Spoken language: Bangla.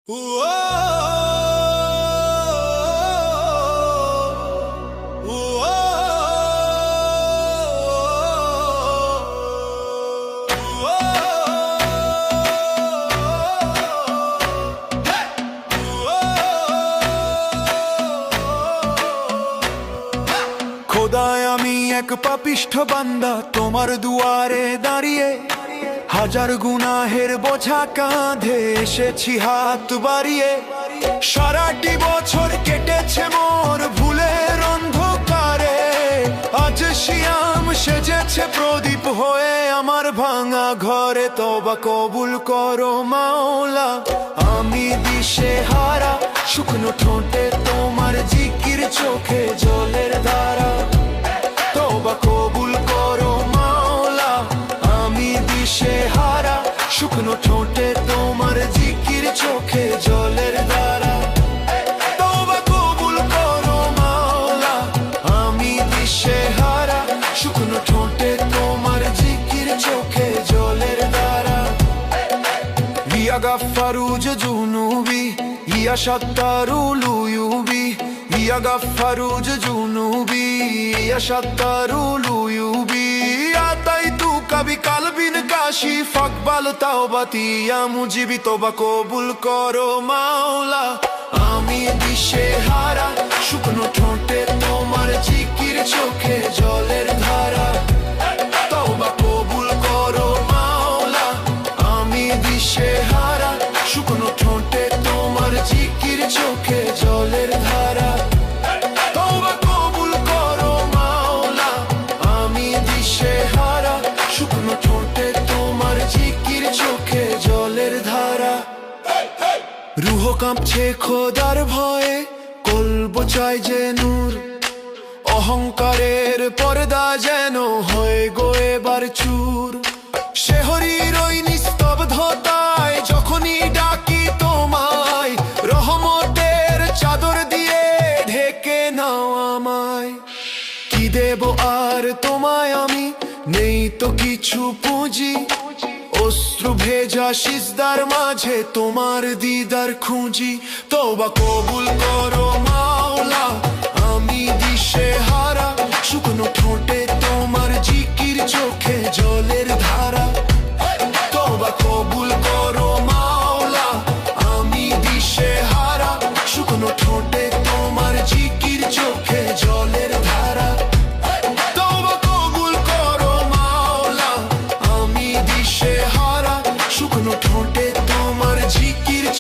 খোদায় আমি এক পাপিষ্ঠ বান্দা, তোমার দুয়ারে দাঁড়িয়ে হাজার গুনাহের বোঝা কাঁধে এসেছি হাত বাড়িয়ে। সারাটি বছর কেটেছে মোর ভুলের অন্ধকারে, আজ শিয়াম সেজেছে প্রদীপ হয়ে আমার ভাঙা ঘরে। তওবা কবুল করো মাওলা, আমি দিশে হারা, শুকনো ঠোঁটে তোমার জিকির, চোখে জলের ধারা। তওবা কবুল করো মাওলা, আমি দিশে হারা, শুকনো ঠোঁটে তোমার জিকির, চোখে জলের ধারা। তওবা কবুল করো মাওলা, আমি দিশে হারা, শুকনো ঠোঁটে তোমার জিকির, চোখে জলের ধারা। ইয়া গাফফারু জুনুবি, ইয়া সাত্তারুল উয়ুবি, ইয়া গাফফারু জুনুবি, ইয়া সাত্তারুল উয়ুবি। আতাইতুকা বিকালবিন কাশিফ, ফাকবাল তাওবাতি ইয়া মুজিবি। তওবা কবুল করো মাওলা, আমি দিশে হারা, শুকনো ঠোঁটে তোমার জিকির, চোখে জলের ধারা। তওবা কবুল করো মাওলা, আমি দিশে হারা, শুকনো ঠোঁটে তোমার জিকির, চোখে জলের ধারা। তওবা কবুল করো মাওলা, আমি দিশে হারা, শুকনো ঠোঁটে তোমার জিকির, চোখে জলের ধারা। রুহ কাঁপছে খোদার ভয়ে, কলব চায় যে নূর, অহংকারের পর্দা যেন হয়ে গো এবার চুর। শেহরির ওই নিস্তব্ধতায় যখনই ডাকি তোমায়, রহমতের চাদর দিয়ে ঢেকে নাও আমায়। কি দেব আর তোমায় আমি, নেই তো কিছু পুঁজি, অশ্রু ভেজা সিজদার মাঝে তোমার দিদার খুঁজি। তওবা কবুল করো মাওলা, আমি দিশে হারা, শুকনো ঠোঁটে তোমার জিকির, চোখে জলের ধারা। তওবা কবুল